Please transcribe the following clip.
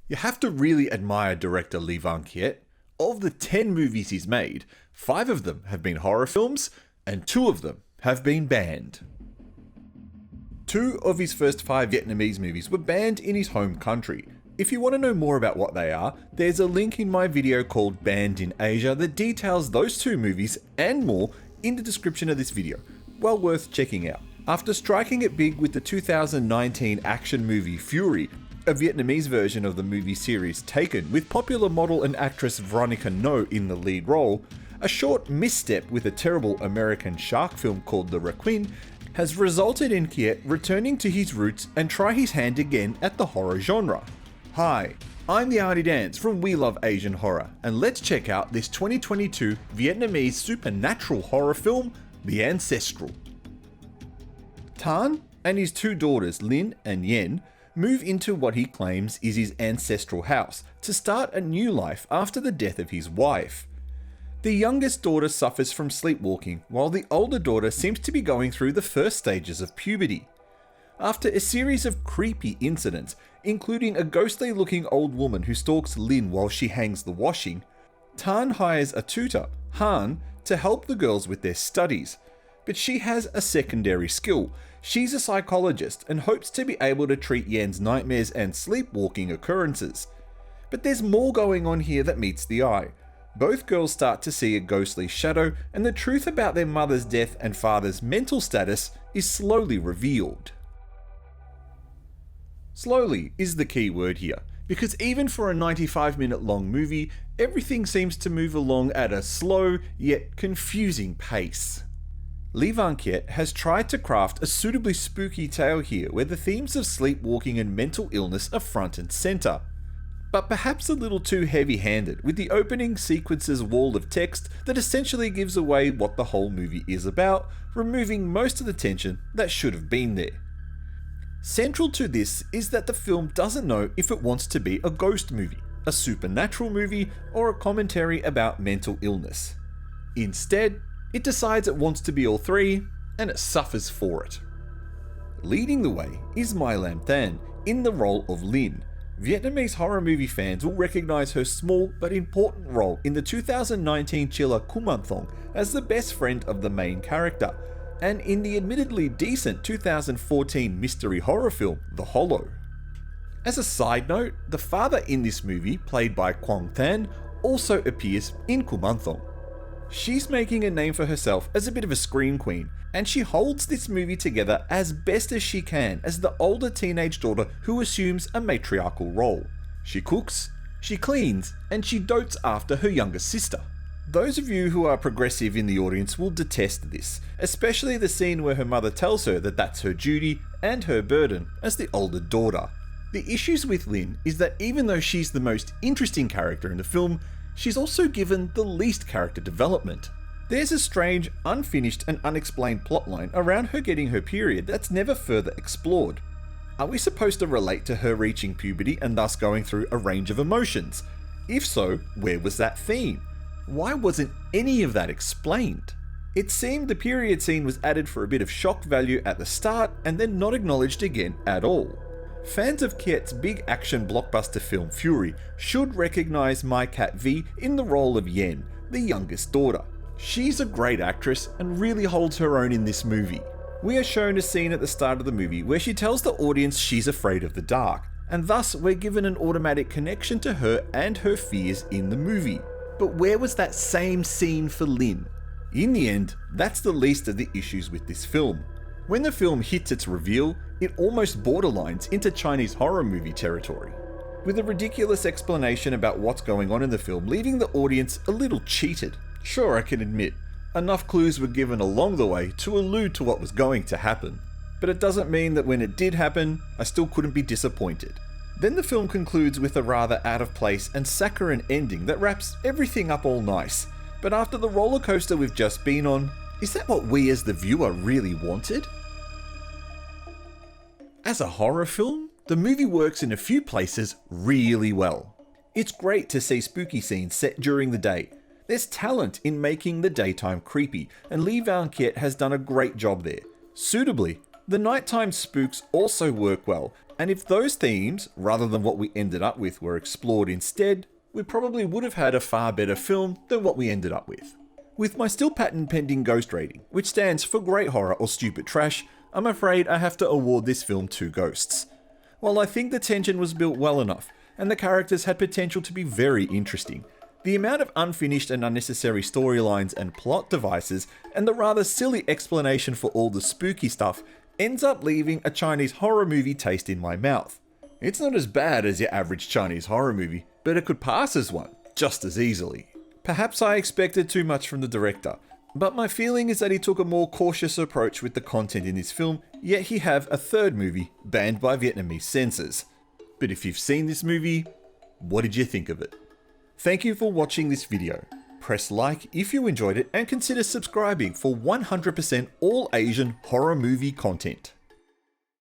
You have to really admire director Kiet. Of the 10 movies he's made, 5 of them have been horror films, and 2 of them have been banned. 2 of his first 5 Vietnamese movies were banned in his home country. If you want to know more about what they are, there's a link in my video called Banned in Asia that details those 2 movies and more in the description of this video. Well worth checking out. After striking it big with the 2019 action movie Furie, a Vietnamese version of the movie series Taken, with popular model and actress Veronica Ngo in the lead role, a short misstep with a terrible American shark film called The Requin has resulted in Kiet returning to his roots and try his hand again at the horror genre. Hi, I'm the Arty Dans from We Love Asian Horror, and let's check out this 2022 Vietnamese supernatural horror film, The Ancestral. Tuan and his 2 daughters, Linh and Yen, move into what he claims is his ancestral house to start a new life after the death of his wife. The youngest daughter suffers from sleepwalking, while the older daughter seems to be going through the first stages of puberty. After a series of creepy incidents, including a ghostly-looking old woman who stalks Linh while she hangs the washing, Tuan hires a tutor, Han, to help the girls with their studies. But she has a secondary skill. She's a psychologist and hopes to be able to treat Yen's nightmares and sleepwalking occurrences. But there's more going on here that meets the eye. Both girls start to see a ghostly shadow, and the truth about their mother's death and father's mental status is slowly revealed. Slowly is the key word here, because even for a 95-minute long movie, everything seems to move along at a slow yet confusing pace. Kiet has tried to craft a suitably spooky tale here where the themes of sleepwalking and mental illness are front and center. But perhaps a little too heavy-handed with the opening sequence's wall of text that essentially gives away what the whole movie is about, removing most of the tension that should have been there. Central to this is that the film doesn't know if it wants to be a ghost movie, a supernatural movie, or a commentary about mental illness. Instead, it decides it wants to be all 3, and it suffers for it. Leading the way is My Lam Thanh in the role of Linh. Vietnamese horror movie fans will recognise her small but important role in the 2019 chiller Kumanthong as the best friend of the main character, and in the admittedly decent 2014 mystery horror film The Hollow. As a side note, the father in this movie, played by Quang, also appears in Kumanthong. She's making a name for herself as a bit of a scream queen, and she holds this movie together as best as she can as the older teenage daughter who assumes a matriarchal role. She cooks, she cleans, and she dotes after her younger sister. Those of you who are progressive in the audience will detest this, especially the scene where her mother tells her that that's her duty and her burden as the older daughter. The issues with Linh is that even though she's the most interesting character in the film, she's also given the least character development. There's a strange, unfinished and unexplained plotline around her getting her period that's never further explored. Are we supposed to relate to her reaching puberty and thus going through a range of emotions? If so, where was that theme? Why wasn't any of that explained? It seemed the period scene was added for a bit of shock value at the start and then not acknowledged again at all. Fans of Kiet's big action blockbuster film Furie should recognise My Cat V in the role of Yen, the youngest daughter. She's a great actress and really holds her own in this movie. We are shown a scene at the start of the movie where she tells the audience she's afraid of the dark, and thus we're given an automatic connection to her and her fears in the movie. But where was that same scene for Linh? In the end, that's the least of the issues with this film. When the film hits its reveal, it almost borderlines into Chinese horror movie territory, with a ridiculous explanation about what's going on in the film, leaving the audience a little cheated. Sure, I can admit, enough clues were given along the way to allude to what was going to happen, but it doesn't mean that when it did happen, I still couldn't be disappointed. Then the film concludes with a rather out of place and saccharine ending that wraps everything up all nice, but after the roller coaster we've just been on, is that what we as the viewer really wanted? As a horror film, the movie works in a few places really well. It's great to see spooky scenes set during the day. There's talent in making the daytime creepy, and Kiet has done a great job there, suitably The nighttime spooks also work well, and if those themes, rather than what we ended up with, were explored instead, we probably would have had a far better film than what we ended up with. With my still patent pending ghost rating, which stands for great horror or stupid trash, I'm afraid I have to award this film 2 ghosts. While I think the tension was built well enough, and the characters had potential to be very interesting, the amount of unfinished and unnecessary storylines and plot devices, and the rather silly explanation for all the spooky stuff, ends up leaving a Chinese horror movie taste in my mouth. It's not as bad as your average Chinese horror movie, but it could pass as one, just as easily. Perhaps I expected too much from the director, but my feeling is that he took a more cautious approach with the content in this film, yet he have a third movie banned by Vietnamese censors. But if you've seen this movie, what did you think of it? Thank you for watching this video. Press like if you enjoyed it and consider subscribing for 100% all Asian horror movie content.